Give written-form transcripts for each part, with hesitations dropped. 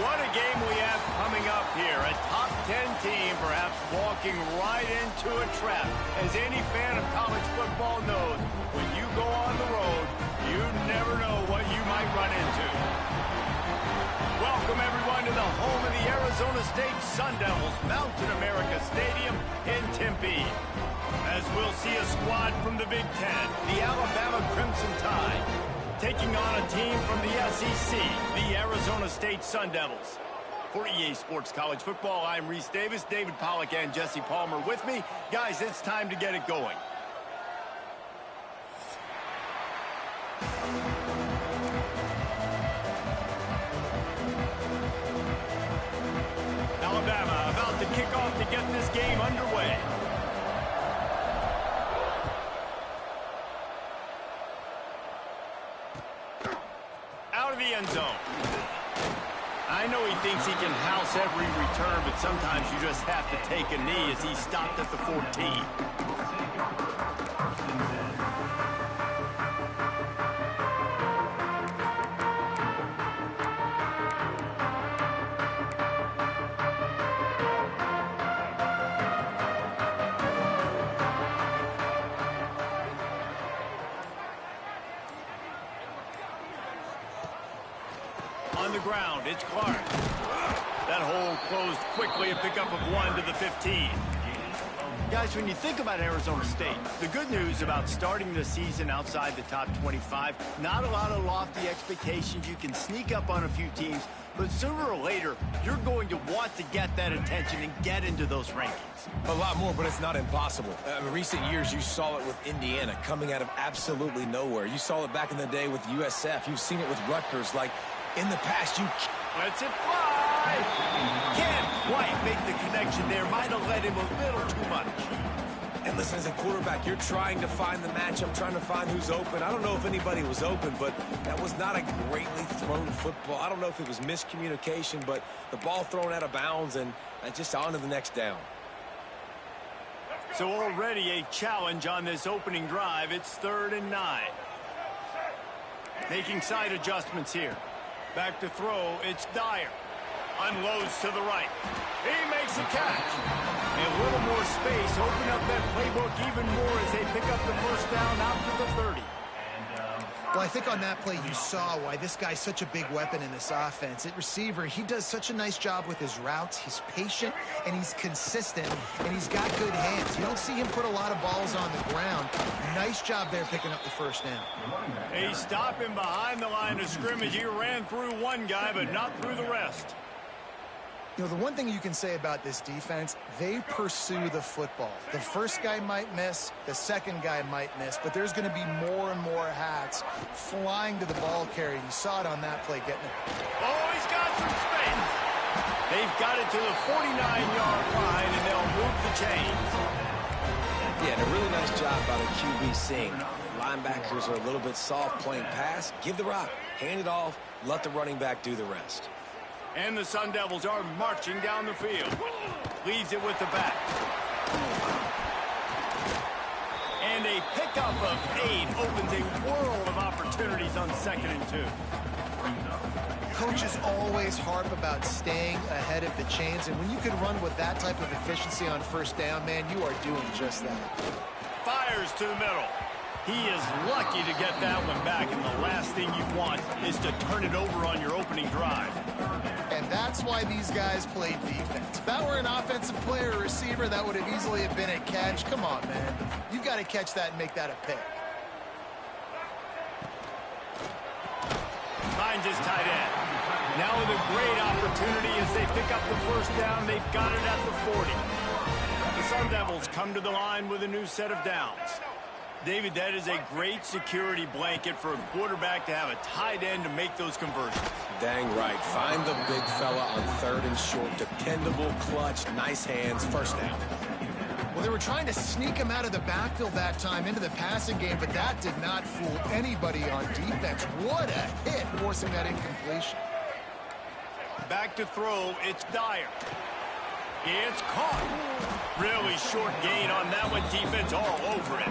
What a game we have coming up here. A top 10 team perhaps walking right into a trap. As any fan of college football knows, when you go on the road, you never know what you might run into. Welcome everyone to the home of the Arizona State Sun Devils, Mountain America Stadium in Tempe. As we'll see a squad from the Big Ten, the Alabama Crimson Tide, taking on a team from the SEC, the Arizona State Sun Devils. For EA Sports College Football, I'm Reese Davis, David Pollack, and Jesse Palmer with me. Guys, it's time to get it going. Alabama about to kick off to get this game underway. Out of the end zone. I know he thinks he can house every return, but sometimes you just have to take a knee as he stopped at the 14. On the ground, it's Clark. That hole closed quickly, a pickup of 1 to the 15. Guys, when you think about Arizona State, the good news about starting the season outside the top 25, not a lot of lofty expectations. You can sneak up on a few teams, but sooner or later, you're going to want to get that attention and get into those rankings. A lot more, but it's not impossible. In recent years, you saw it with Indiana coming out of absolutely nowhere. You saw it back in the day with USF. You've seen it with Rutgers. Like, in the past, you... Lets it fly! Can't quite make the connection there. Might have let him a little too much. And listen, as a quarterback, you're trying to find the matchup, trying to find who's open. I don't know if anybody was open, but that was not a greatly thrown football. I don't know if it was miscommunication, but the ball thrown out of bounds and just on to the next down. So already a challenge on this opening drive. It's 3rd and 9. Making side adjustments here. Back to throw, it's Dyer. Unloads to the right. He makes a catch. A little more space, open up that playbook even more as they pick up the first down out to the 30. Well, I think on that play you saw why this guy's such a big weapon in this offense. At receiver, he does such a nice job with his routes. He's patient, and he's consistent, and he's got good hands. You don't see him put a lot of balls on the ground. Nice job there picking up the first down. He's stopping behind the line of scrimmage. He ran through one guy, but not through the rest. You know, the one thing you can say about this defense, they pursue the football. The first guy might miss, the second guy might miss, but there's going to be more and more hats flying to the ball carrier. You saw it on that play getting it. Oh, he's got some space. They've got it to the 49-yard line, and they'll move the chains. Yeah, and a really nice job by the QB seeing. Linebackers are a little bit soft playing pass. Give the rock, hand it off, let the running back do the rest. And the Sun Devils are marching down the field. Leaves it with the back. And a pickup of 8 opens a world of opportunities on 2nd and 2. Coaches always harp about staying ahead of the chains, and when you can run with that type of efficiency on first down, man, you are doing just that. Fires to the middle. He is lucky to get that one back, and the last thing you want is to turn it over on your opening drive. And that's why these guys play defense. If that were an offensive player or receiver, that would have easily have been a catch. Come on, man. You've got to catch that and make that a pick. Finds his tight end. Now with a great opportunity as they pick up the first down. They've got it at the 40. The Sun Devils come to the line with a new set of downs. David, that is a great security blanket for a quarterback to have a tight end to make those conversions. Dang right. Find the big fella on 3rd and short. Dependable, clutch, nice hands, first down. Well, they were trying to sneak him out of the backfield that time into the passing game, but that did not fool anybody on defense. What a hit, forcing that incompletion. Back to throw, it's Dyer. It's caught. Really short gain on that one. Defense all over it.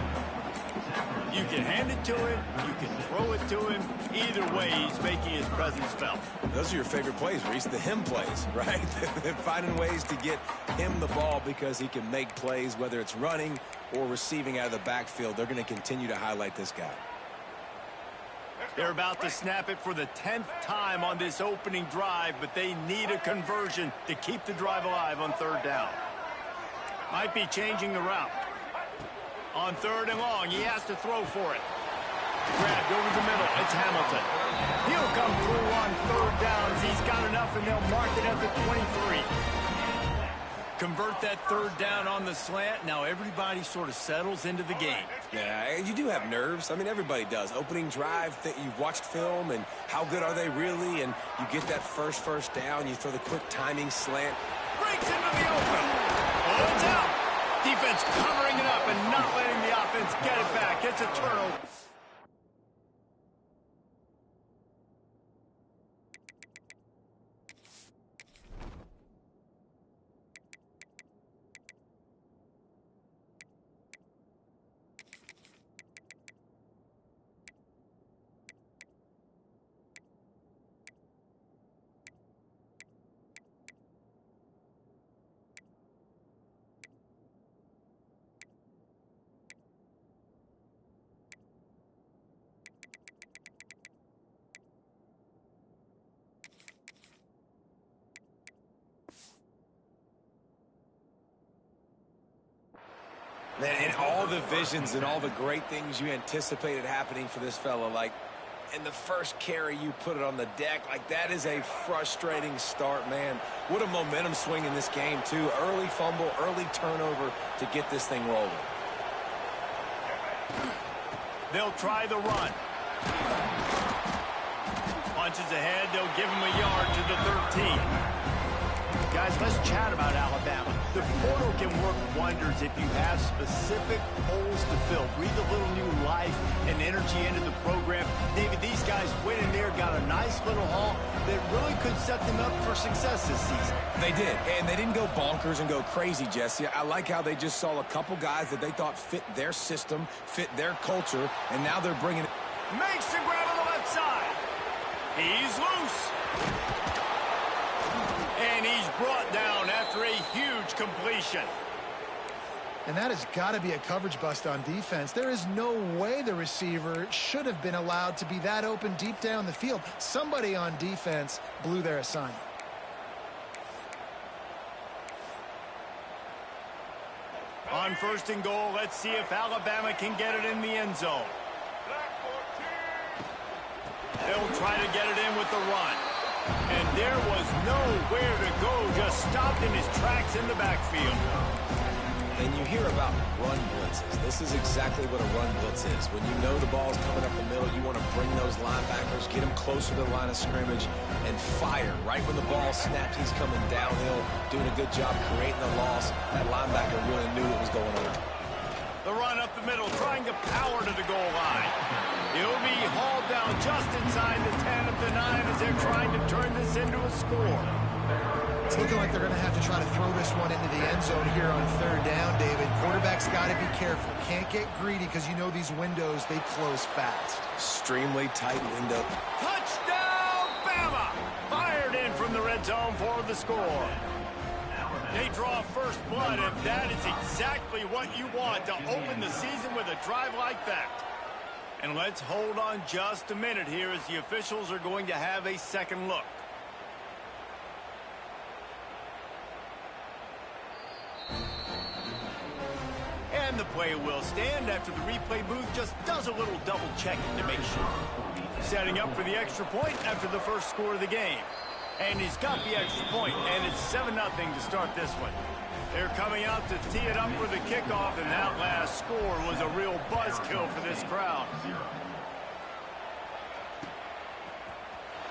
You can hand it to him. You can throw it to him. either way, he's making his presence felt. Those are your favorite plays, Reese, the him plays, right? They're finding ways to get him the ball because he can make plays, whether it's running or receiving out of the backfield. They're going to continue to highlight this guy. They're about to snap it for the 10th time on this opening drive, but they need a conversion to keep the drive alive on third down. Might be changing the route. On third and long, he has to throw for it. Grabbed over the middle, it's Hamilton. He'll come through on third downs. He's got enough, and they'll mark it at the 23. Convert that third down on the slant. Now everybody sort of settles into the game. Yeah, you do have nerves. I mean, everybody does. Opening drive, you've watched film, and how good are they really? And you get that first down, you throw the quick timing slant. Breaks into the open. Oh, it's out. Defense covering it up and not letting the offense get it back. It's a turnover. Man, and all the visions and all the great things you anticipated happening for this fella, like in the first carry you put it on the deck, like that is a frustrating start, man. What a momentum swing in this game, too. Early fumble, early turnover to get this thing rolling. They'll try the run. Punches ahead, they'll give him a yard to the 13. Guys, let's chat about Alabama. The portal can work wonders if you have specific holes to fill. Breathe a little new life and energy into the program. David, these guys went in there, got a nice little haul that really could set them up for success this season. They did, and they didn't go bonkers and go crazy, Jesse. I like how they just saw a couple guys that they thought fit their system, fit their culture, and now they're bringing it. Makes the grab on the left side. He's loose. And he's brought down after a huge completion. And that has got to be a coverage bust on defense. There is no way the receiver should have been allowed to be that open deep down the field. Somebody on defense blew their assignment. On first and goal, let's see if Alabama can get it in the end zone. They'll try to get it in with the run. And there was nowhere to go, just stopped in his tracks in the backfield. And you hear about run blitzes. This is exactly what a run blitz is. When you know the ball's coming up the middle, you want to bring those linebackers, get them closer to the line of scrimmage, and fire. Right when the ball snaps, he's coming downhill, doing a good job creating the loss. That linebacker really knew what was going on. The run up the middle, trying to power to the goal line. He'll be hauled down just inside the 10 of the 9 as they're trying to turn this into a score. It's looking like they're going to have to try to throw this one into the end zone here on third down, David. Quarterback's got to be careful. Can't get greedy because you know these windows, they close fast. Extremely tight window. Touchdown, Bama! Fired in from the red zone for the score. They draw first blood, and that is exactly what you want to open the season with a drive like that. And let's hold on just a minute here as the officials are going to have a second look. And the play will stand after the replay booth just does a little double checking to make sure. Setting up for the extra point after the first score of the game. And he's got the extra point, and it's 7-0 to start this one. They're coming out to tee it up for the kickoff, and that last score was a real buzzkill for this crowd.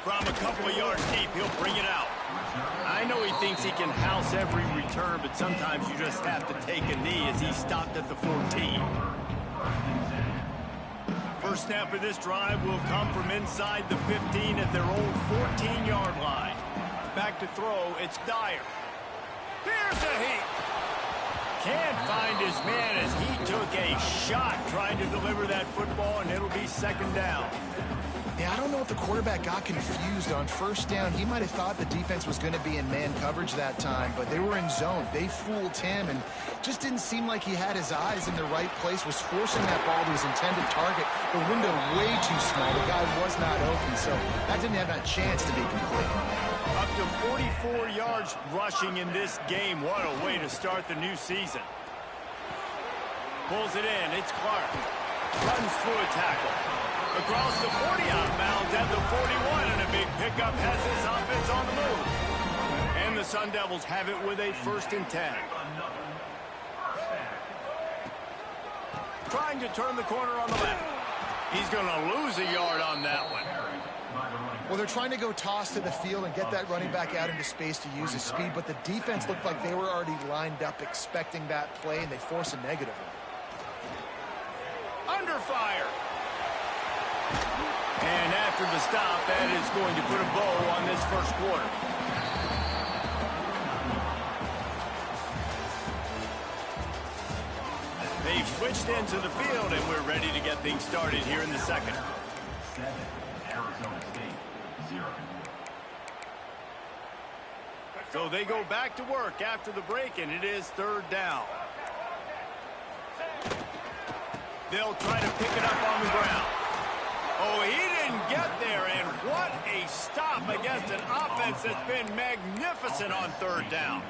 From a couple of yards deep, he'll bring it out. I know he thinks he can house every return, but sometimes you just have to take a knee as he stopped at the 14. First snap of this drive will come from inside the 15 at their own 14-yard line. Back to throw, it's Dyer. Here's a heat. Can't find his man as he took a shot trying to deliver that football, and it'll be second down. Yeah, I don't know if the quarterback got confused on first down. He might have thought the defense was going to be in man coverage that time, but they were in zone. They fooled him and just didn't seem like he had his eyes in the right place, was forcing that ball to his intended target. The window way too small. The guy was not open, so that didn't have that chance to be complete. Up to 44 yards rushing in this game. What a way to start the new season. Pulls it in. It's Clark. Runs through a tackle. Across the 40 out of bounds at the 41, and a big pickup has his offense on the move. And the Sun Devils have it with a 1st and 10. Trying to turn the corner on the left. He's going to lose a yard on that one. Well, they're trying to go toss to the field and get that running back out into space to use his speed, but the defense looked like they were already lined up expecting that play, and they force a negative one. Under fire. And after the stop, that is going to put a bow on this first quarter. They've switched into the field, and we're ready to get things started here in the second. 7, Arizona State, 0. So they go back to work after the break, and it is 3rd down. They'll try to pick it up on the ground. Oh, he didn't get there, and what a stop against an offense that's been magnificent on 3rd down.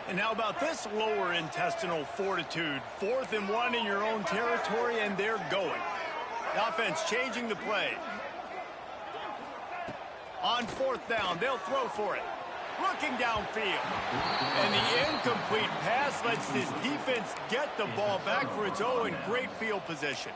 And how about this lower intestinal fortitude? 4th and 1 in your own territory, and they're going. The offense changing the play. On 4th down, they'll throw for it. Looking downfield. And the incomplete pass lets this defense get the ball back for its own in great field position.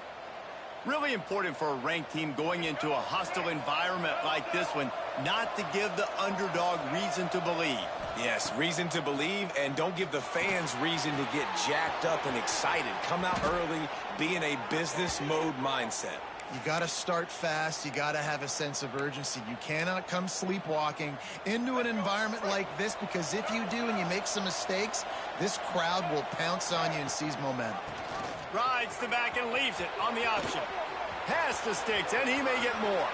Really important for a ranked team going into a hostile environment like this one, not to give the underdog reason to believe. Yes, reason to believe, and don't give the fans reason to get jacked up and excited. Come out early, be in a business mode mindset. You got to start fast. You got to have a sense of urgency. You cannot come sleepwalking into an environment like this, because if you do and you make some mistakes, this crowd will pounce on you and seize momentum. Rides the back and leaves it on the option. Pass the sticks, and he may get more.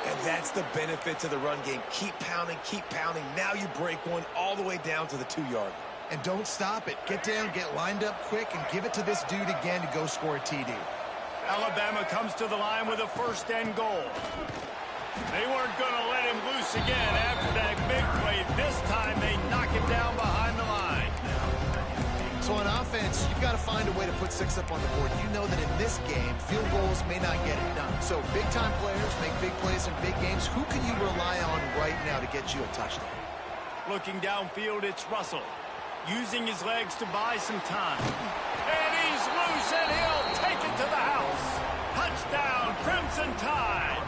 And that's the benefit to the run game. Keep pounding, keep pounding. Now you break one all the way down to the 2-yard. And don't stop it. Get down, get lined up quick, and give it to this dude again to go score a TD. Alabama comes to the line with a 1st and goal. They weren't going to let him loose again after that big play. This time they knock him down behind the line. So on offense, you've got to find a way to put 6 up on the board. You know that in this game, field goals may not get it done. So big-time players make big plays in big games. Who can you rely on right now to get you a touchdown? Looking downfield, it's Russell. Using his legs to buy some time. And he's loose, and he'll take it to the house. Touchdown, Crimson Tide.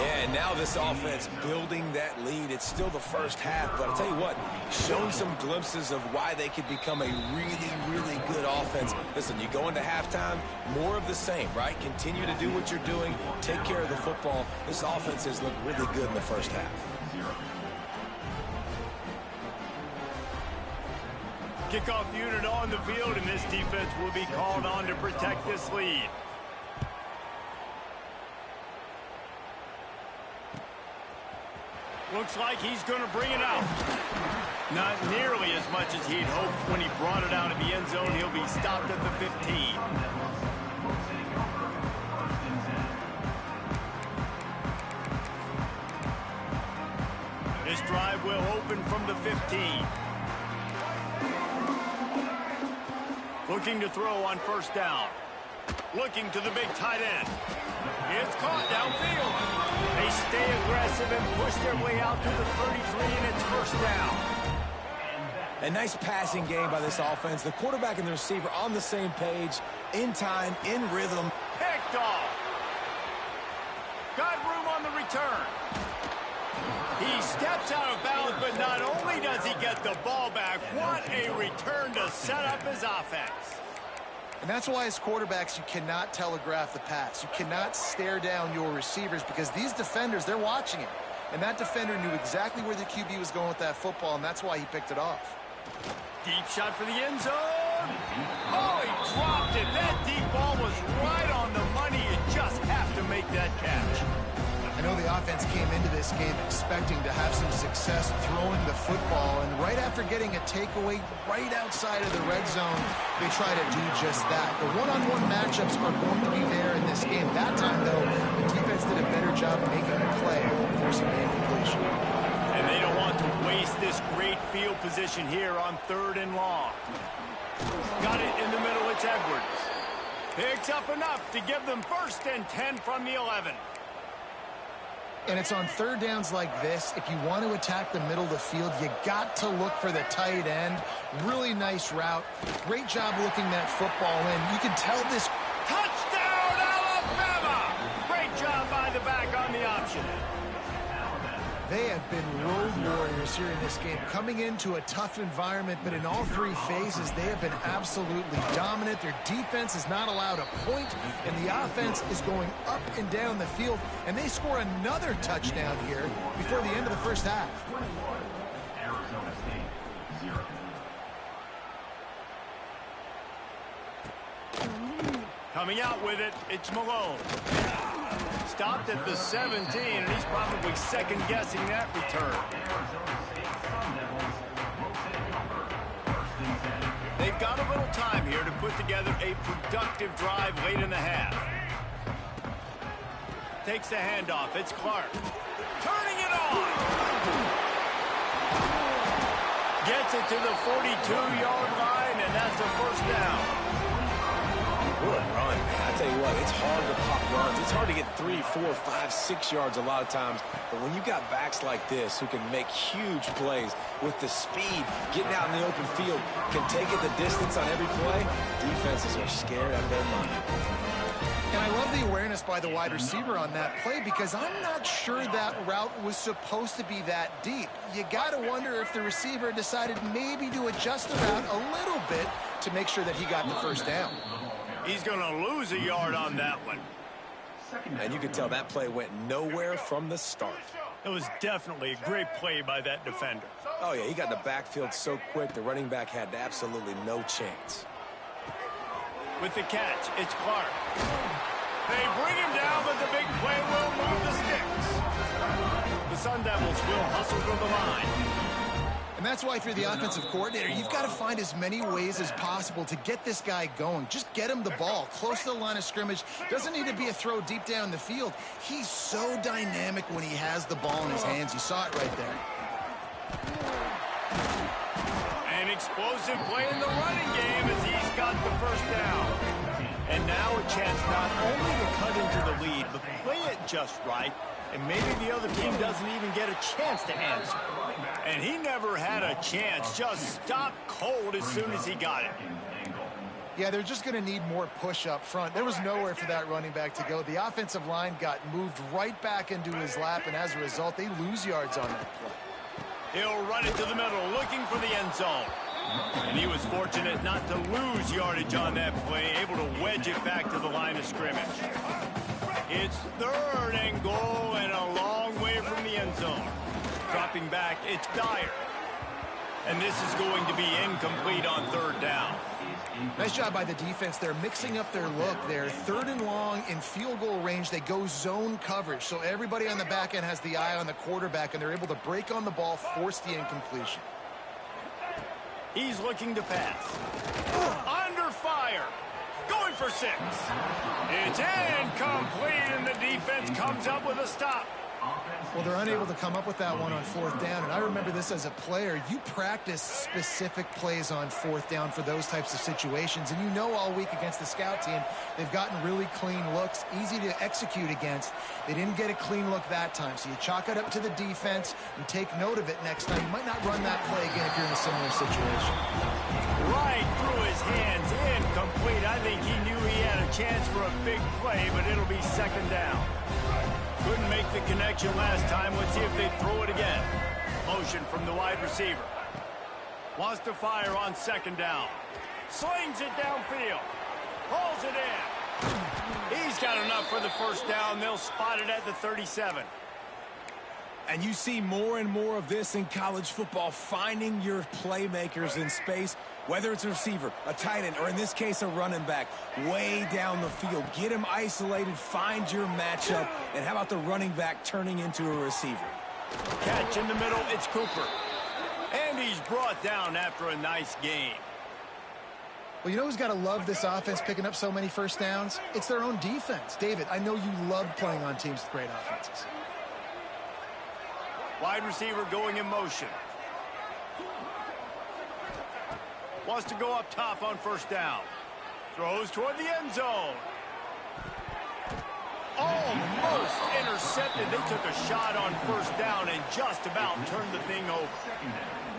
Yeah, and now this offense building that lead. It's still the first half, but I'll tell you what, shown some glimpses of why they could become a really, really good offense. Listen, you go into halftime, more of the same, right? Continue to do what you're doing, take care of the football. This offense has looked really good in the first half. Kickoff unit on the field, and this defense will be called on to protect this lead. Looks like he's going to bring it out. Not nearly as much as he'd hoped when he brought it out of the end zone. He'll be stopped at the 15. This drive will open from the 15. Looking to throw on 1st down. Looking to the big tight end. It's caught downfield. They stay aggressive and push their way out to the 33, and it's 1st down. A nice passing game by this offense. The quarterback and the receiver on the same page, in time, in rhythm. Picked off. Got room on the return. He steps out of bounds, but not only does he get the ball back, what a return to set up his offense. And that's why as quarterbacks, you cannot telegraph the pass. You cannot stare down your receivers, because these defenders, they're watching it. And that defender knew exactly where the QB was going with that football, and that's why he picked it off. Deep shot for the end zone. Oh, he dropped it. That deep ball was right on the money. offense came into this game expecting to have some success throwing the football, and right after getting a takeaway right outside of the red zone, they try to do just that. The one-on-one matchups are going to be there in this game. That time, though, the defense did a better job making a play, forcing the incompletion. And they don't want to waste this great field position here on 3rd and long. Got it in the middle, it's Edwards. Picks up enough to give them 1st and 10 from the 11. And it's on 3rd downs like this. If you want to attack the middle of the field, you got to look for the tight end. Really nice route. Great job looking that football in. You can tell this. Touchdown, Alabama! Great job by the back on the option. They have been road warriors here in this game, coming into a tough environment, but in all 3 phases, they have been absolutely dominant. Their defense is not allowed a point, and the offense is going up and down the field, and they score another touchdown here before the end of the first half. Arizona State, 0. Coming out with it, it's Malone. Stopped at the 17, and he's probably second-guessing that return. They've got a little time here to put together a productive drive late in the half. Takes the handoff. It's Clark. Turning it on. Gets it to the 42-yard line, and that's a 1st down. What a run, man. I tell you what, it's hard to pop runs. It's hard to get 3, 4, 5, 6 yards a lot of times. But when you got backs like this who can make huge plays with the speed, getting out in the open field, can take it the distance on every play, defenses are scared out of their mind. And I love the awareness by the wide receiver on that play, because I'm not sure that route was supposed to be that deep. You got to wonder if the receiver decided maybe to adjust the route a little bit to make sure that he got the 1st down. He's going to lose a yard on that one. And you can tell that play went nowhere from the start. It was definitely a great play by that defender. Oh, yeah, he got in the backfield so quick, the running back had absolutely no chance. With the catch, it's Clark. They bring him down, but the big play will move the sticks. The Sun Devils will hustle to the line. And that's why if you're the offensive coordinator, you've got to find as many ways as possible to get this guy going. Just get him the ball close to the line of scrimmage. Doesn't need to be a throw deep down the field. He's so dynamic when he has the ball in his hands. You saw it right there. An explosive play in the running game as he's got the 1st down. And now a chance not only to cut into the lead, but play it just right. And maybe the other team doesn't even get a chance to answer. And he never had a chance. Just stopped cold as soon as he got it. Yeah, they're just going to need more push up front. There was nowhere for that running back to go. The offensive line got moved right back into his lap, and as a result, they lose yards on that play. He'll run it to the middle, looking for the end zone. And he was fortunate not to lose yardage on that play, able to wedge it back to the line of scrimmage. It's 3rd and goal and a long way from the end zone. Dropping back, it's Dyer. And this is going to be incomplete on 3rd down. Nice job by the defense. They're mixing up their look. They're 3rd and long in field goal range. They go zone coverage, so everybody on the back end has the eye on the quarterback, and they're able to break on the ball, force the incompletion. He's looking to pass. Under fire. Going for 6. It's incomplete, and the defense comes up with a stop. Well, they're unable to come up with that one on 4th down, and I remember this as a player. You practice specific plays on 4th down for those types of situations, and you know all week against the scout team, they've gotten really clean looks, easy to execute against. They didn't get a clean look that time, so you chalk it up to the defense and take note of it next time. You might not run that play again if you're in a similar situation. Right through his hands, incomplete. I think he knew he had a chance for a big play, but it'll be 2nd down. Couldn't make the connection last time. Let's see if they throw it again. Motion from the wide receiver. Wants to fire on 2nd down. Slings it downfield. Pulls it in. He's got enough for the 1st down. They'll spot it at the 37. And you see more and more of this in college football, finding your playmakers in space, whether it's a receiver, a tight end, or in this case, a running back, way down the field. Get him isolated, find your matchup, and how about the running back turning into a receiver? Catch in the middle, it's Cooper. And he's brought down after a nice game. Well, you know who's got to love this offense picking up so many first downs? It's their own defense. David, I know you love playing on teams with great offenses. Wide receiver going in motion. Wants to go up top on first down. Throws toward the end zone. Almost intercepted. They took a shot on first down and just about turned the thing over.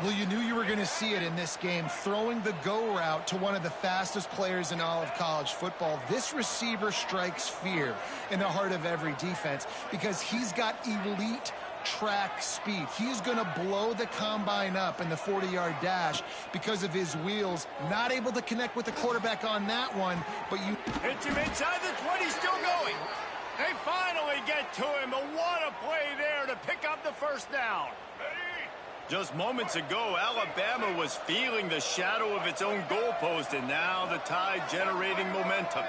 Well, you knew you were going to see it in this game, throwing the go route to one of the fastest players in all of college football. This receiver strikes fear in the heart of every defense because he's got elite track speed. He's going to blow the combine up in the 40-yard dash because of his wheels. Not able to connect with the quarterback on that one, but you... Hits him inside the 20, still going. They finally get to him, but what a play there to pick up the first down. Just moments ago, Alabama was feeling the shadow of its own goalpost, and now the Tide generating momentum.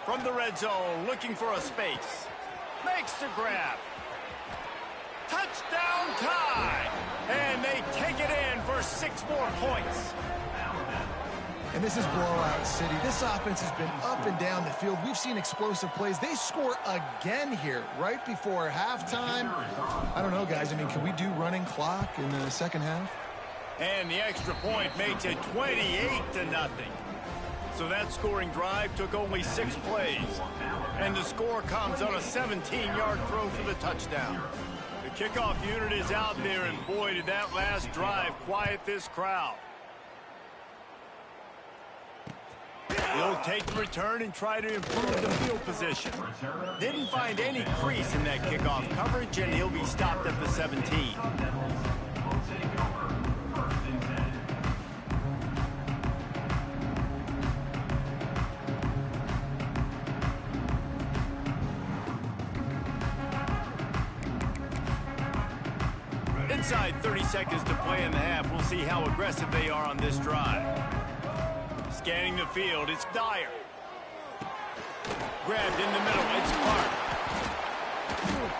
From the red zone, looking for a space. Makes the grab. Touchdown Tide! And they take it in for 6 more points. And this is blowout city. This offense has been up and down the field. We've seen explosive plays. They score again here right before halftime. I don't know, guys. I mean, can we do running clock in the second half? And the extra point makes it 28-0. So that scoring drive took only 6 plays. And the score comes on a 17-yard throw for the touchdown. The kickoff unit is out there, and boy, did that last drive quiet this crowd. He'll take the return and try to improve the field position. Didn't find any crease in that kickoff coverage, and he'll be stopped at the 17. Inside 30 seconds to play in the half. We'll see how aggressive they are on this drive. Scanning the field, it's Dyer. Grabbed in the middle, it's Clark.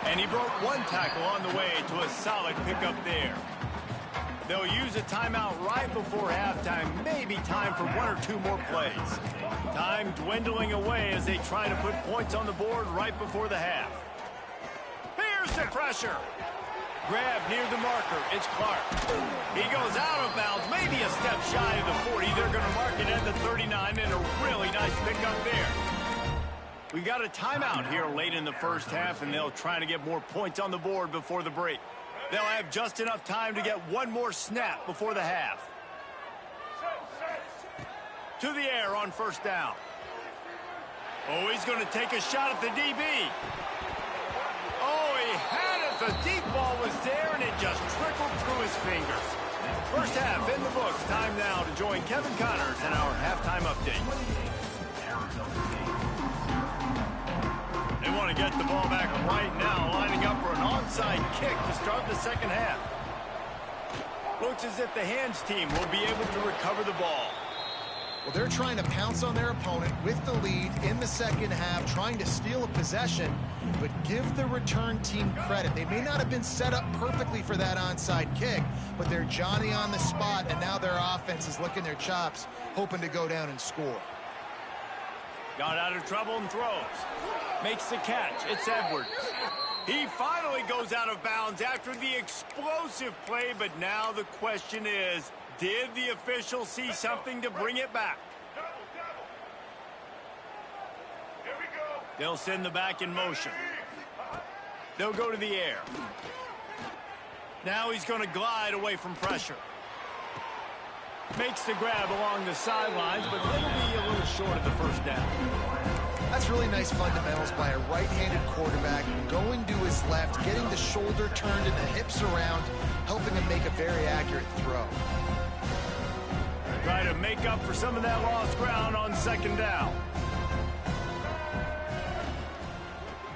And he broke one tackle on the way to a solid pickup there. They'll use a timeout right before halftime, maybe time for 1 or 2 more plays. Time dwindling away as they try to put points on the board right before the half. Here's the pressure. Grab near the marker. It's Clark. He goes out of bounds, maybe a step shy of the 40. They're going to mark it at the 39, and a really nice pickup there. We got a timeout here late in the first half, and they'll try to get more points on the board before the break. They'll have just enough time to get one more snap before the half. To the air on first down. Oh, he's going to take a shot at the DB. Oh, he had it. The deep ball was there, and it just trickled through his fingers. First half in the books. Time now to join Kevin Connors in our halftime update. They want to get the ball back right now, lining up for an onside kick to start the second half. Looks as if the hands team will be able to recover the ball. Well, they're trying to pounce on their opponent with the lead in the second half, trying to steal a possession, but give the return team credit. They may not have been set up perfectly for that onside kick, but they're Johnny on the spot, and now their offense is licking their chops, hoping to go down and score. Got out of trouble and throws. Makes the catch. It's Edwards. He finally goes out of bounds after the explosive play, but now the question is, did the official see something to bring it back? They'll send the back in motion. They'll go to the air. Now he's going to glide away from pressure. Makes the grab along the sidelines, but they'll be a little short of the first down. That's really nice fundamentals by a right-handed quarterback, going to his left, getting the shoulder turned and the hips around, helping him make a very accurate throw. Try to make up for some of that lost ground on second down.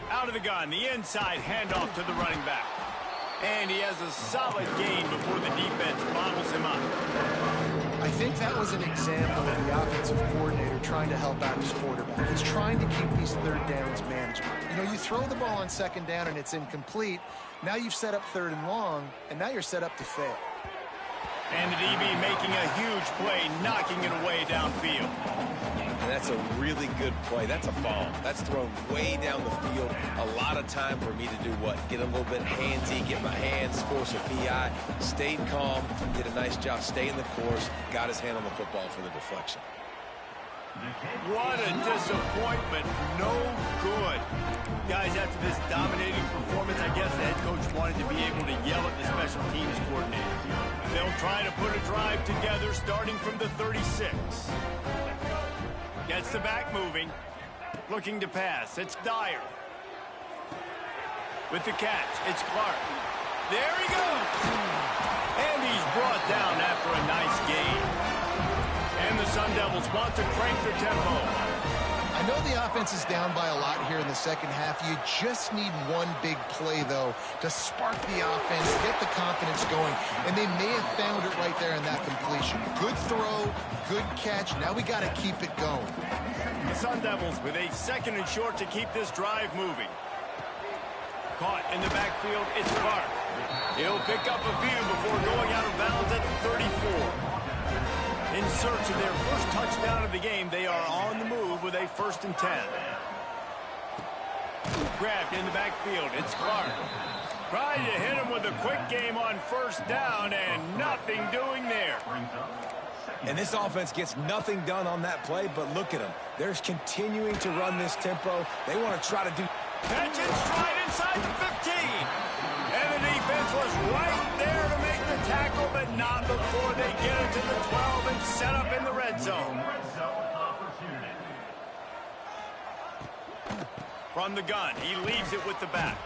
Out Out of the gun, the inside handoff to the running back. And he has a solid gain before the defense bottles him up. I think that was an example of the offensive coordinator trying to help out his quarterback. He's trying to keep these third downs manageable. You know, you throw the ball on second down and it's incomplete. Now you've set up third and long, and now you're set up to fail. And the DB making a huge play, knocking it away downfield. And that's a really good play. That's a bomb. That's thrown way down the field. A lot of time for me to do what? Get a little bit handsy, get my hands, force a PI, stayed calm, did a nice job staying the course, got his hand on the football for the deflection. What a disappointment. No good. Guys, after this dominating performance, I guess the head coach wanted to be able to yell at the special teams coordinator. They'll try to put a drive together starting from the 36. Gets the back moving. Looking to pass. It's Dyer. With the catch, it's Clark. There he goes. And he's brought down after a nice gain. And the Sun Devils want to crank their tempo. I know the offense is down by a lot here in the second half. You just need one big play, though, to spark the offense, get the confidence going, and they may have found it right there in that completion. Good throw, good catch. Now we got to keep it going. The Sun Devils with a second and short to keep this drive moving. Caught in the backfield, it's Clark. He'll pick up a few before going out of bounds at the 34. In search of their first touchdown of the game, they are on the move with a 1st and 10. Grabbed in the backfield, it's Clark. Trying to hit him with a quick game on 1st down, and nothing doing there. And this offense gets nothing done on that play, but look at them. They're continuing to run this tempo. They want to try to do... Catch and stride inside the 15. And the defense was right there to make the tackle, but not before they get it to the 12 and set up in the red zone. From the gun, he leaves it with the back.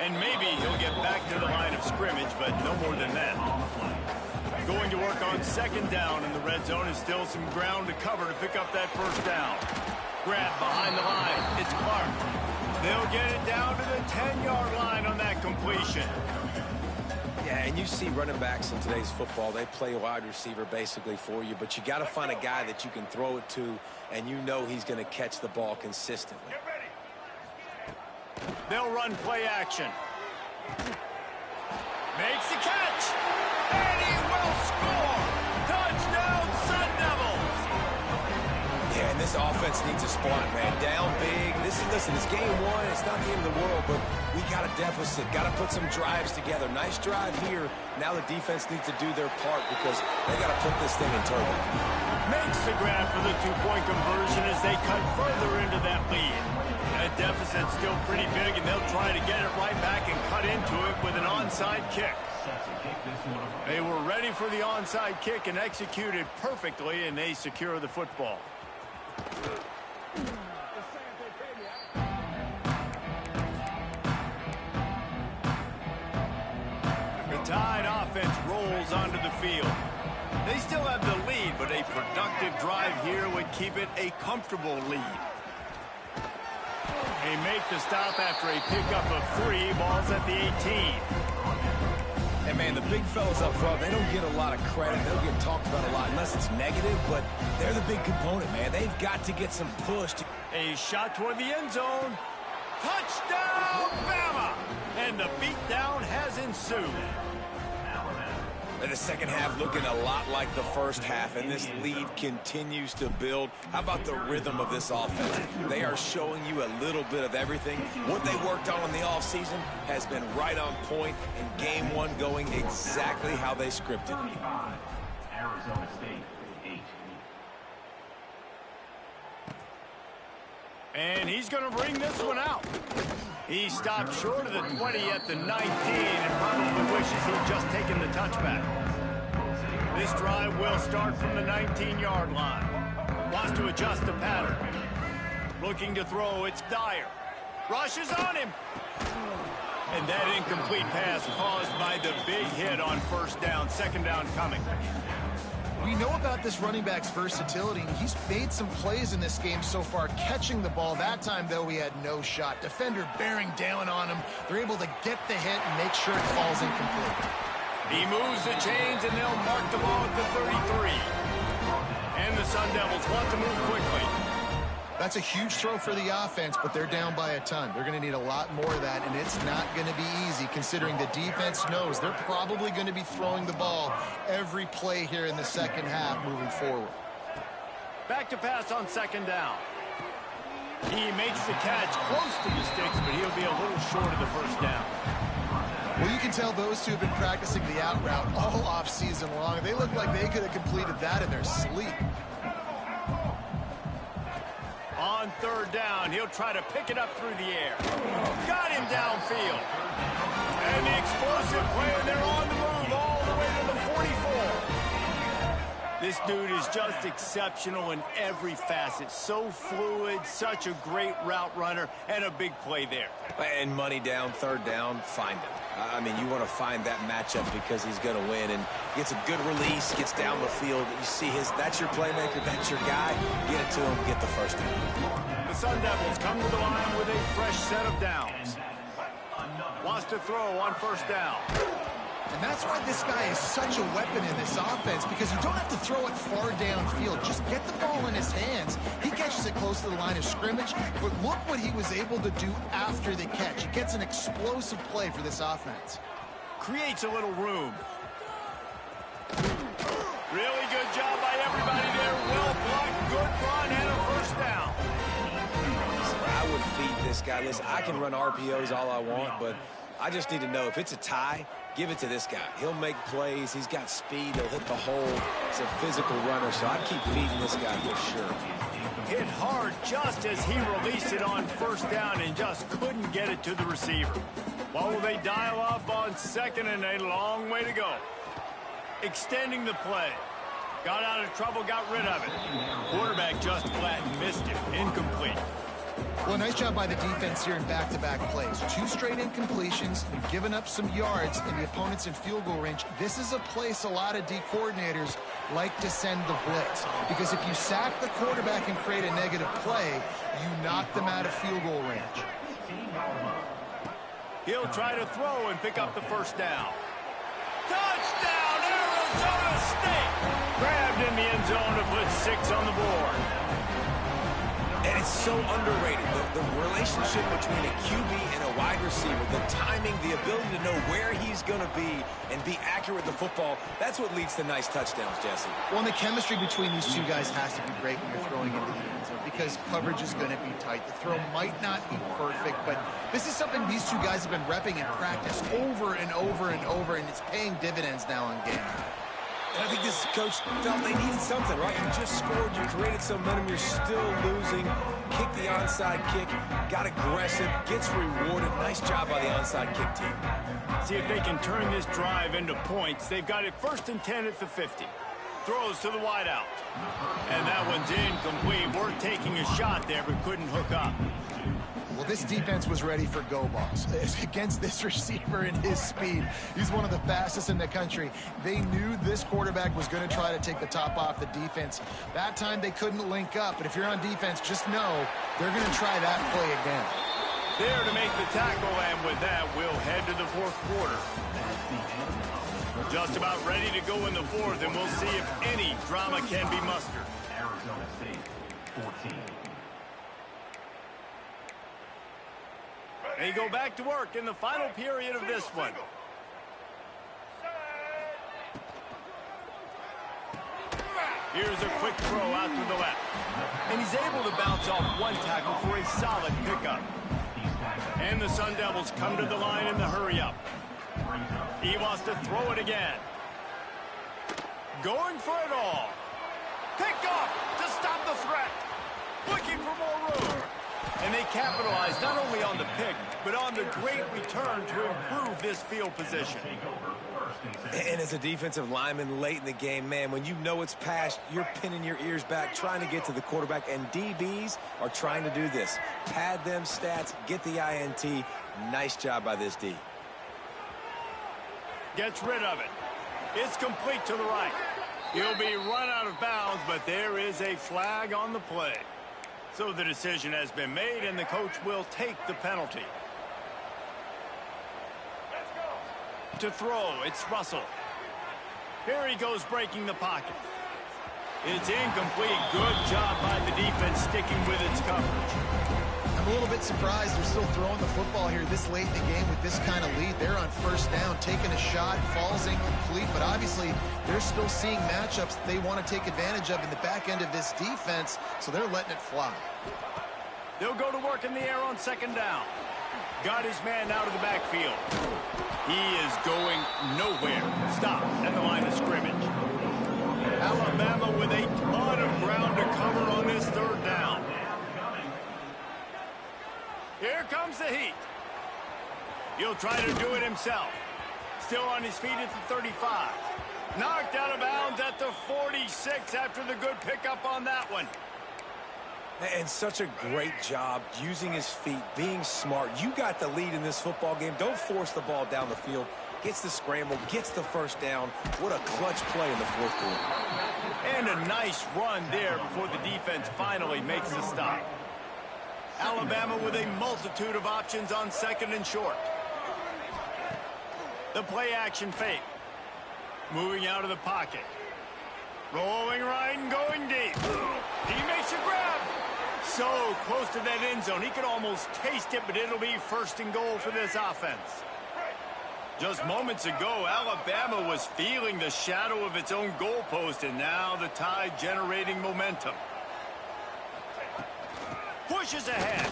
And maybe he'll get back to the line of scrimmage, but no more than that. Going to work on 2nd down, and the red zone is still some ground to cover to pick up that 1st down. Grab behind the line. It's Clark. They'll get it down to the 10-yard line on that completion. Yeah, and you see running backs in today's football, they play wide receiver basically for you, but you got to find a guy that you can throw it to, and you know he's going to catch the ball consistently. They'll run play action. Makes the catch. And he will score. Touchdown, Sun Devils. Yeah, and this offense needs a spark, man. Down big. Listen, it's game one. It's not the end of the world, but we got a deficit. Got to put some drives together. Nice drive here. Now the defense needs to do their part because they got to put this thing in turbo. Makes the grab for the 2-point conversion as they cut further into that lead. That deficit's still pretty big, and they'll try to get it right back and cut into it with an onside kick. They were ready for the onside kick and executed perfectly, and they secure the football. The Tide offense rolls onto the field. They still have the lead, but a productive drive here would keep it a comfortable lead. They make the stop after a pickup of 3 balls at the 18. And, man, the big fellas up front, they don't get a lot of credit. They don't get talked about a lot unless it's negative, but they're the big component, man. They've got to get some push. A shot toward the end zone. Touchdown, Bama! And the beatdown has ensued. And the second half looking a lot like the first half, and this lead continues to build. How about the rhythm of this offense? They are showing you a little bit of everything. What they worked on in the offseason has been right on point, and game one going exactly how they scripted it. Arizona State, 8. And he's going to bring this one out. He stopped short of the 20 at the 19 and probably wishes he'd just taken the touchback. This drive will start from the 19-yard line. Wants to adjust the pattern. Looking to throw, it's Dyer. Rushes on him. And that incomplete pass caused by the big hit on 1st down, 2nd down coming. We know about this running back's versatility, and he's made some plays in this game so far, catching the ball. That time, though, he had no shot. Defender bearing down on him. They're able to get the hit and make sure it falls incomplete. He moves the chains, and they'll mark the ball at the 33. And the Sun Devils want to move quickly. That's a huge throw for the offense, but they're down by a ton. They're going to need a lot more of that, and it's not going to be easy considering the defense knows they're probably going to be throwing the ball every play here in the second half moving forward. Back to pass on second down. He makes the catch close to the sticks, but he'll be a little short of the first down. Well, you can tell those two have been practicing the out route all off season long. They look like they could have completed that in their sleep. On third down, he'll try to pick it up through the air. Got him downfield. And the explosive play, and they're on the move all the way to the 44. This dude is just exceptional in every facet. So fluid, such a great route runner, and a big play there. And money down, third down, find him. I mean, you want to find that matchup because he's going to win, and gets a good release, gets down the field. You see that's your playmaker, that's your guy. Get it to him, get the first down. The Sun Devils come to the line with a fresh set of downs. Wants to throw on first down. And that's why this guy is such a weapon in this offense, because you don't have to throw it far downfield. Just get the ball in his hands. He catches it close to the line of scrimmage, but look what he was able to do after the catch. He gets an explosive play for this offense. Creates a little room. Really good job by everybody there. Well blocked, good run, and a first down. I would feed this guy. Listen, I can run RPOs all I want, but I just need to know if it's a tie, give it to this guy. He'll make plays. He's got speed. He'll hit the hole. He's a physical runner, so I'd keep feeding this guy for sure. Hit hard just as he released it on first down and just couldn't get it to the receiver. What will they dial up on second, and a long way to go. Extending the play. Got out of trouble, got rid of it. Quarterback just flat missed it. Incomplete. Well, nice job by the defense here in back-to-back plays. 2 straight incompletions, and giving up some yards, and the opponent's in field goal range. This is a place a lot of D coordinators like to send the blitz, because if you sack the quarterback and create a negative play, you knock them out of field goal range. He'll try to throw and pick up the first down. Touchdown, Arizona State! Grabbed in the end zone to put 6 on the board. And it's so underrated, the relationship between a QB and a wide receiver, the timing, the ability to know where he's going to be and be accurate with the football, that's what leads to nice touchdowns, Jesse. Well, and the chemistry between these two guys has to be great when you're throwing into the end zone, because coverage is going to be tight. The throw might not be perfect, but this is something these two guys have been repping in practice over and over and over, and it's paying dividends now in game. And I think this coach felt they needed something, right? You just scored, you created some momentum, you're still losing. Kick the onside kick, got aggressive, gets rewarded. Nice job by the onside kick team. See if they can turn this drive into points. They've got it 1st and 10 at the 50. Throws to the wideout. And that one's incomplete. We're taking a shot there, but couldn't hook up. Well, this defense was ready for go balls against this receiver and his speed. He's one of the fastest in the country. They knew this quarterback was going to try to take the top off the defense. That time they couldn't link up, but if you're on defense, just know they're going to try that play again. There to make the tackle, and with that, we'll head to the 4th quarter. Just about ready to go in the 4th, and we'll see if any drama can be mustered. Arizona State, 14. They go back to work in the final period of this one. Here's a quick throw out to the left. And he's able to bounce off one tackle for a solid pickup. And the Sun Devils come to the line in the hurry-up. He wants to throw it again. Going for it all. Picked off to stop the threat. Looking for more room. And they capitalize not only on the pick, but on the great return to improve this field position. And as a defensive lineman late in the game, man, when you know it's past, you're pinning your ears back, trying to get to the quarterback, and DBs are trying to do this. Pad them stats, get the INT. Nice job by this D. Gets rid of it. It's complete to the right. He'll be run out of bounds, but there is a flag on the play. So the decision has been made, and the coach will take the penalty. To throw, it's Russell. Here he goes, breaking the pocket. It's incomplete. Good job by the defense sticking with its coverage. I'm a little bit surprised they're still throwing the football here this late in the game with this kind of lead. They're on first down, taking a shot, falls incomplete, but obviously they're still seeing matchups that they want to take advantage of in the back end of this defense, so they're letting it fly. They'll go to work in the air on second down. Got his man out of the backfield. He is going nowhere. Stop at the line of scrimmage. Alabama with a ton of ground to cover on this third down. Here comes the heat. He'll try to do it himself. Still on his feet at the 35. Knocked out of bounds at the 46 after the good pickup on that one. And such a great job using his feet, being smart. You got the lead in this football game. Don't force the ball down the field. Gets the scramble, gets the first down. What a clutch play in the fourth quarter. And a nice run there before the defense finally makes the stop. Alabama with a multitude of options on second and short. The play action fake. Moving out of the pocket. Rolling right and going deep. He makes a grab. So close to that end zone. He could almost taste it, but it'll be first and goal for this offense. Just moments ago, Alabama was feeling the shadow of its own goalpost, and now the Tide generating momentum. Pushes ahead.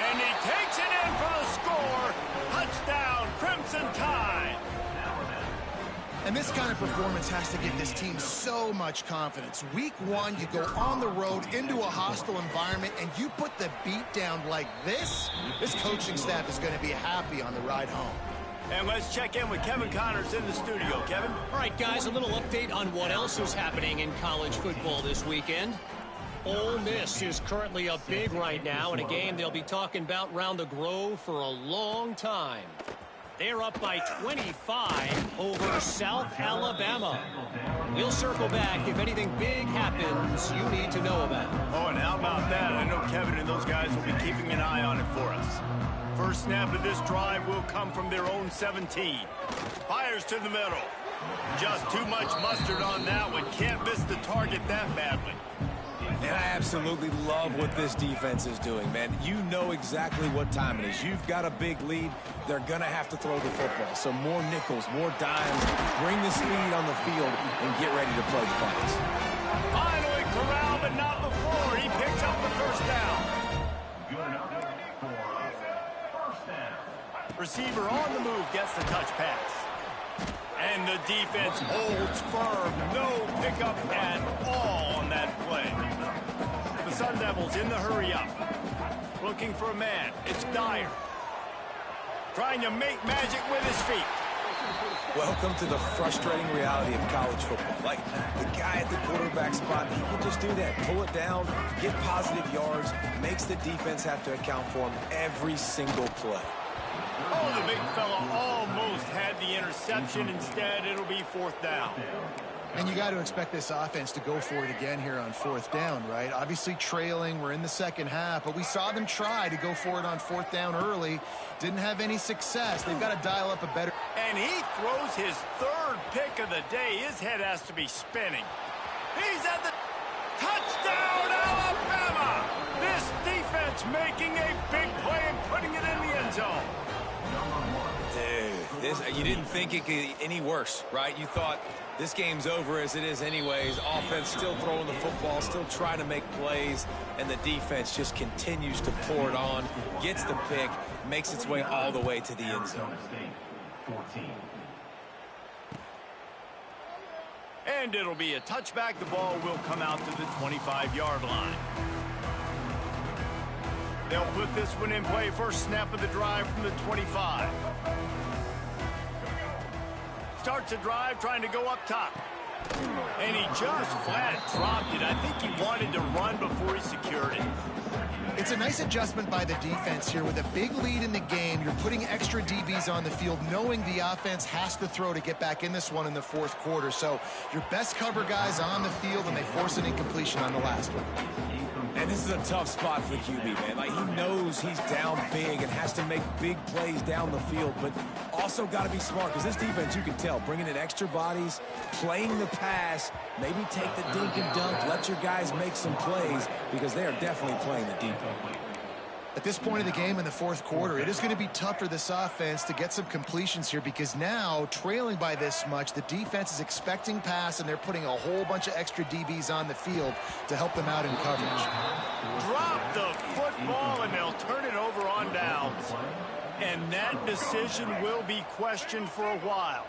And he takes it in for the score. Touchdown, Crimson Tide. And this kind of performance has to give this team so much confidence. Week one, you go on the road into a hostile environment, and you put the beat down like this coaching staff is going to be happy on the ride home. And let's check in with Kevin Connors in the studio. Kevin? All right, guys, a little update on what else is happening in college football this weekend. Ole Miss is currently up big right now in a game they'll be talking about round the Grove for a long time. They're up by 25 over South Alabama. We'll circle back if anything big happens you need to know about. Oh, and how about that? I know Kevin and those guys will be keeping an eye on it for us. First snap of this drive will come from their own 17. Fires to the middle. Just too much mustard on that one. Can't miss the target that badly. And I absolutely love what this defense is doing, man. You know exactly what time it is. You've got a big lead. They're going to have to throw the football. So more nickels, more dimes. Bring the speed on the field and get ready to play the pass. Finally corralled, but not before. He picks up the first down. Receiver on the move gets the touch pass. And the defense holds firm. No pickup at all on that play. The Sun Devils in the hurry up. Looking for a man. It's Dyer. Trying to make magic with his feet. Welcome to the frustrating reality of college football. Like, the guy at the quarterback spot, he can just do that. Pull it down, get positive yards, makes the defense have to account for him every single play. Oh, the big fella almost had the interception. Instead, it'll be fourth down. And you got to expect this offense to go for it again here on fourth down, right? Obviously trailing, we're in the second half, but we saw them try to go for it on fourth down early. Didn't have any success. They've got to dial up a better... And he throws his third pick of the day. His head has to be spinning. He's at the... Touchdown, Alabama! This defense making a big play and putting it in the end zone. Dude, you didn't think it could get any worse, right? You thought this game's over as it is anyways. Offense still throwing the football, still trying to make plays, and the defense just continues to pour it on, gets the pick, makes its way all the way to the end zone. And it'll be a touchback. The ball will come out to the 25-yard line. They'll put this one in play. First snap of the drive from the 25. Starts a drive trying to go up top. And he just flat dropped it. I think he wanted to run before he secured it. It's a nice adjustment by the defense here. With a big lead in the game, you're putting extra DBs on the field, knowing the offense has to throw to get back in this one in the fourth quarter. So your best cover guys on the field, and they force an incompletion on the last one. And this is a tough spot for QB, man. Like, he knows he's down big and has to make big plays down the field, but also got to be smart, because this defense, you can tell, bringing in extra bodies, playing the pass, maybe take the dink and dunk, let your guys make some plays, because they are definitely playing the deep. At this point of the game in the fourth quarter, it is going to be tough for this offense to get some completions here, because now, trailing by this much, the defense is expecting pass, and they're putting a whole bunch of extra DBs on the field to help them out in coverage. Drop the football, and they'll turn it over on downs. And that decision will be questioned for a while.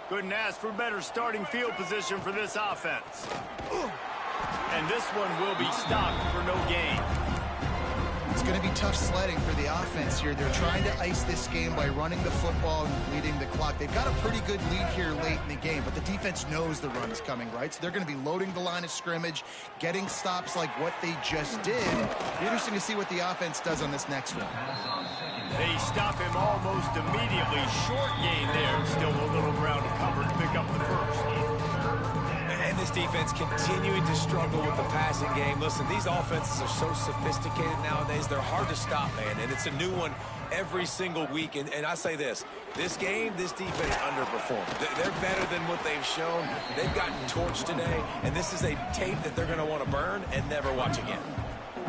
Couldn't ask for better starting field position for this offense. And this one will be stopped for no gain. It's going to be tough sledding for the offense here. They're trying to ice this game by running the football and bleeding the clock. They've got a pretty good lead here late in the game, but the defense knows the run is coming, right? So they're going to be loading the line of scrimmage, getting stops like what they just did. It'll be interesting to see what the offense does on this next one. They stop him almost immediately. Short gain there. Still a little ground to cover to pick up the first. And this defense continuing to struggle with the passing game. Listen, these offenses are so sophisticated nowadays. They're hard to stop, man. And it's a new one every single week. And I say this game, this defense underperformed. They're better than what they've shown. They've gotten torched today. And this is a tape that they're going to want to burn and never watch again.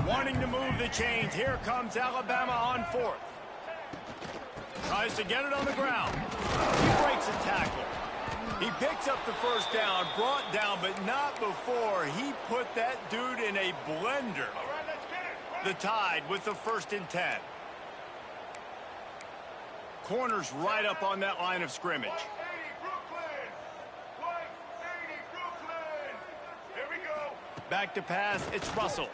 Wanting to move the chains. Here comes Alabama on fourth. Tries to get it on the ground. He breaks a tackle. He picks up the first down, brought down, but not before he put that dude in a blender. The Tide with the 1st and 10. Corners right up on that line of scrimmage. Back to pass, it's Russell.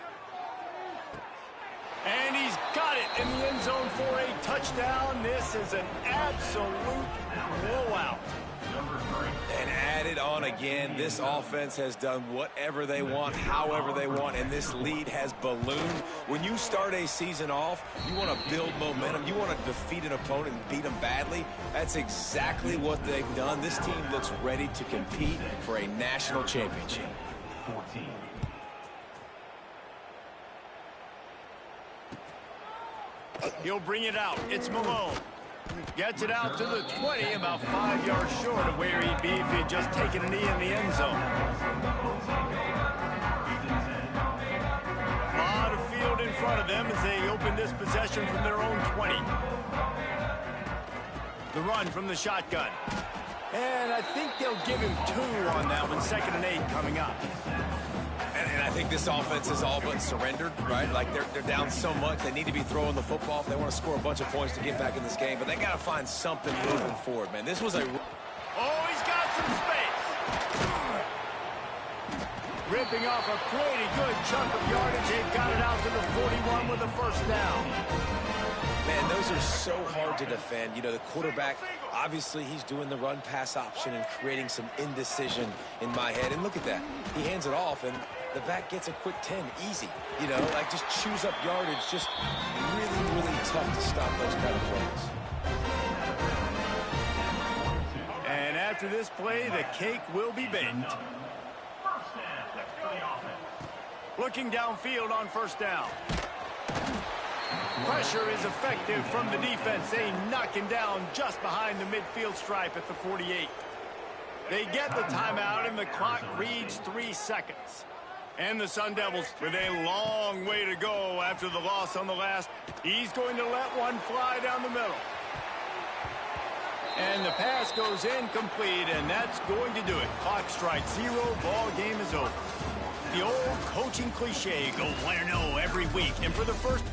And he's got it in the end zone for a touchdown. This is an absolute blowout. And added on again, this offense has done whatever they want, however they want, and this lead has ballooned. When you start a season off, you want to build momentum. You want to defeat an opponent and beat them badly. That's exactly what they've done. This team looks ready to compete for a national championship. 14. He'll bring it out. It's Malone. Gets it out to the 20, about 5 yards short of where he'd be if he'd just taken a knee in the end zone. A lot of field in front of them as they open this possession from their own 20. The run from the shotgun. And I think they'll give him 2 on that one. 2nd and 8 coming up. And I think this offense is all but surrendered, right? Like, they're down so much. They need to be throwing the football if they want to score a bunch of points to get back in this game. But they got to find something moving forward, man. This was a... Oh, he's got some space. Ripping off a pretty good chunk of yardage. They've got it out to the 41 with a 1st down. Man, those are so hard to defend. You know, the quarterback, obviously he's doing the run-pass option and creating some indecision in my head. And look at that. He hands it off, and the back gets a quick 10. Easy. You know, like, just chews up yardage. Just really, really tough to stop those kind of plays. And after this play, the cake will be baked. Looking downfield on 1st down. Pressure is effective from the defense. They knock him down just behind the midfield stripe at the 48. They get the timeout, and the clock reads 3 seconds. And the Sun Devils, with a long way to go after the loss on the last, he's going to let one fly down the middle. And the pass goes incomplete, and that's going to do it. Clock strikes 0, ball game is over. The old coaching cliche, go 1-0 every week. And for the first